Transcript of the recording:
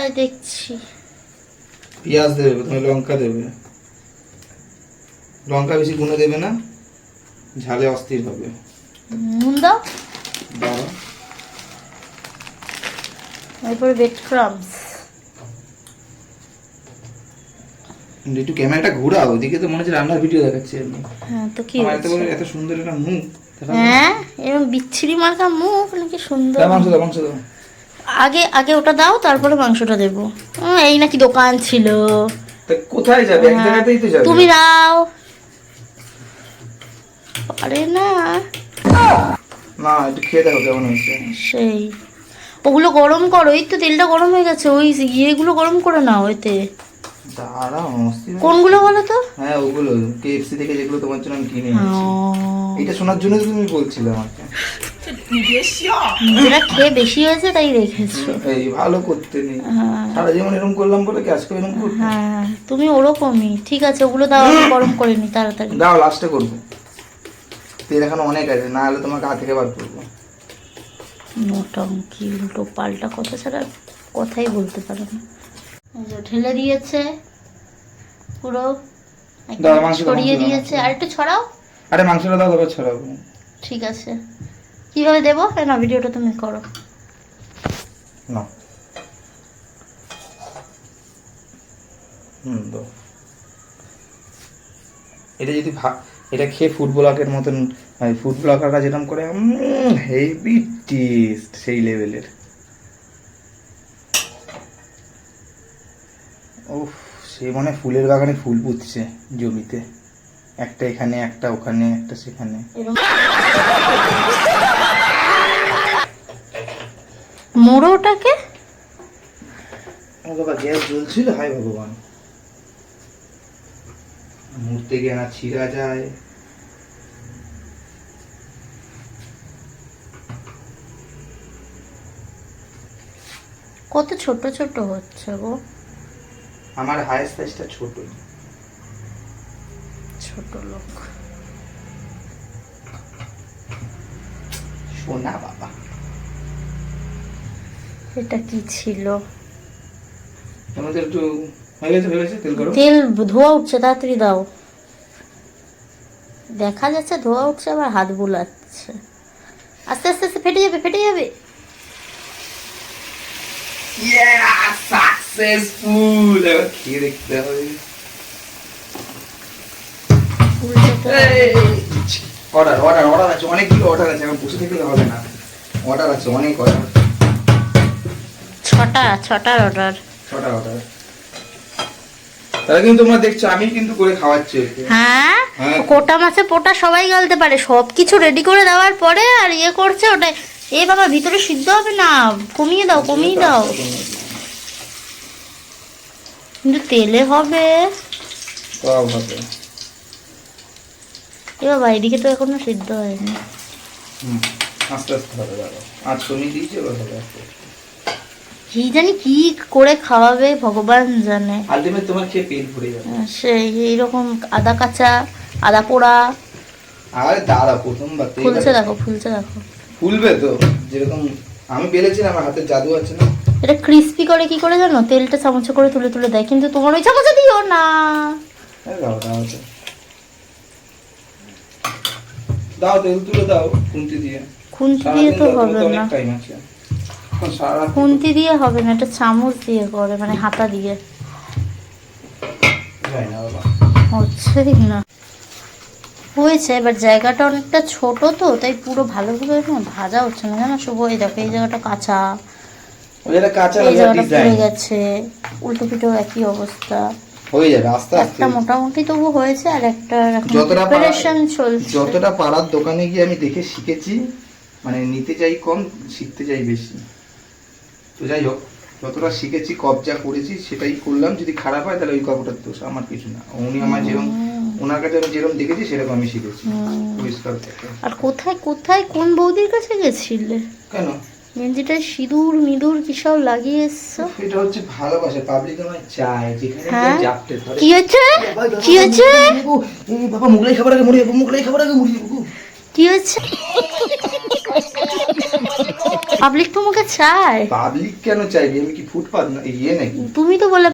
তাই দেখছি। পেঁয়াজ দেবে, তুমি লঙ্কা দেবে, লঙ্কা বেশি গুনে দেবে না, ঝালে অস্থির হবে। নুন দাও, দাও। এরপরে ব্রেড ক্রাম্বস। একটু ক্যামেরাটা ঘোরাও, ওদিকে তো মনে হচ্ছে রান্নার ভিডিও দেখাচ্ছি আমি। হ্যাঁ তো কি আমার হয়েছে? এত সুন্দর একটা মুখ। হ্যাঁ এরকম বিচ্ছিরি মার্কা মুখ নাকি সুন্দর? মাংস দাও, মাংস দাও। আগে আগে ওটা দাও, তারপরে মাংসটা দেবো। এই নাকি দোকান ছিল? কোথায় যাবে? এক জায়গাতেই তো যাবে। তুমি দাও। পারে না। না, একটু খেয়ে দেখো কেমন হয়েছে। সেই ওগুলো গরম করো, এই তো তেলটা গরম হয়ে গেছে, ওই ইয়েগুলো গরম করে নাও ওইতে। দাঁড়াও, অস্থির। কোনগুলো বলো তো? হ্যাঁ ওগুলো KFC থেকে যেগুলো তোমার জন্য আমি কিনে এনেছি। এটা শোনার জন্য তুমি বলছিলে আমাকে। নিজেরা খেয়ে বেশি হয়েছে তাই রেখেছো। এই ভালো করতে নেই, সারা জীবন এরকম করলাম বলে কি আজকে এরকম করবো? হ্যাঁ তুমি ওরকমই। ঠিক আছে ওগুলো দাও, আমি গরম করে নি তাড়াতাড়ি। দাও, লাস্টে করবো। তেল এখন অনেক আছে, না হলে তোমার গা থেকে বার করবো। মোটামুটি উল্টো পাল্টা কথা ছাড়া কথাই বলতে পারে না। ঢেলে দিয়েছে পুরো, ছড়িয়ে দিয়েছে। আর একটু ছড়াও। আরে মাংসটা দাও, তবে ছড়াবো। ঠিক আছে, কিভাবে দেবো না ভিডিওটা তুমি করো না। দাও। এটা যদি এটা খেয়ে ফুড ব্লগের মতন, ফুড ব্লগাররা যেরকম করে হেভি টেস্ট, সেই লেভেলের। ওহ, সে মনে ফুলের বাগানে ফুল পুঁতছে জমিতে, একটা এখানে, একটা ওখানে, একটা সেখানে। মোড়োটাকে ও বাবা, গ্যাস জ্বলছিল, হায় ভগবান। মুড়তে গিয়ে না ছিঁড়া যায়। কত ছোট ছোট হচ্ছে গো। আমার হায়েস্ট সাইজটা ছোট। ছোট লোক সোনা বাবা। এটা কি ছিল? আমাদের একটু হয়ে গেছে তেল গরম। তেল ধোয়া উঠছে, তাড়াতাড়ি দাও। দেখা যাচ্ছে ধোয়া উঠছে, আবার হাত বুলাচ্ছে। আস্তে আস্তে আস্তে ফেটে যাবে, ফেটে যাবে। সাকসেসফুল। এবার খেয়ে দেখতে হবে। অর্ডার আছে, অনেকগুলো অর্ডার আছে, এখন বসে থাকলে হবে না। অর্ডার আছে, অনেক অর্ডার। ছটার অর্ডার। তাহলে কিন্তু তোমরা দেখছো আমি কিন্তু করে খাওয়াচ্ছি। হ্যাঁ কোটা মাছে পোটা সবাই গালতে পারে, সবকিছু রেডি করে দেওয়ার পরে আর ইয়ে করছে ওটা। এ বাবা, ভিতরে সিদ্ধ হবে না, কমিয়ে দাও, কমিয়ে দাও। কিন্তু তেলে হবে। এ বাবা, এদিকে তো এখনো সিদ্ধ হয়নি। আস্তে আস্তে হবে, দাঁড়াও। আজ কমিয়ে দিয়েছি, এবার হবে আস্তে আস্তে। কি জানি কি করে খাওয়াবে ভগবান জানে। আলটিমেট তোমার খেয়ে পেট ভরে যাবে। সেই এইরকম আদা কাঁচা, আদা পোড়া। আরে দাঁড়া, প্রথমবার ফুলছে দেখো, ফুলছে দেখো। ফুলবে তো, যেরকম আমি বেলেছিলাম, আমার হাতের জাদু আছে না। এটা ক্রিস্পি করে কি করে জানো? তেলটা চামচে করে তুলে তুলে দেয়, কিন্তু তোমার ওই চামচে দিও না। দাও তেল তুলে দাও, খুন্তি দিয়ে। খুন্তি দিয়ে তো হবে না, খুন্তি দিয়ে হবে না, এটা চামচ দিয়ে করে, মানে হাতা দিয়ে। হচ্ছেই না। হয়েছে, এবার জায়গাটা অনেকটা ছোট তো, তাই পুরো ভালোভাবে না ভাজা হচ্ছে না জানো শুভ। এই দেখো, এই জায়গাটা কাঁচা, এই জায়গাটা পুড়ে গেছে, উল্টো পিঠেও একই অবস্থা। হয়ে যাবে আস্তে আস্তে। একটা মোটামুটি তবু হয়েছে, আর একটা প্রিপারেশন চলছে। যতটা পাড়ার দোকানে গিয়ে আমি দেখে শিখেছি, মানে নিতে চাই কম, শিখতে চাই বেশি। তো যাই হোক, যতটা শিখেছি, কবজা করেছি, সেটাই করলাম। যদি খারাপ হয় তাহলে ওই কাপড়টার দোষ, আমার কিছু না। উনি আমার যেরকম, ওনার কাছে আমি যেরকম দেখেছি সেরকম আমি শিখেছি। পরিষ্কার থেকে। আর কোথায় কোথায় কোন বৌদির কাছে গেছিলে? কেন? গেঞ্জিটা সিঁদুর মিদুর কি সব লাগিয়ে এসছো? এটা হচ্ছে ভালোবাসা, পাবলিক আমায় চায়, যেখানে জাপতে ধরে। কি হচ্ছে? কি হচ্ছে? এই বাবা, মুগলাই খাবার আগে মরে যাবো, মুগলাই খাবার আগে মরে যাবো। কি হচ্ছে? পাবলিক তোমাকে চায়। পাবলিক কেন চাইবি? আমি কি ফুটপাত না ইয়ে নাকি? তুমি তো বলে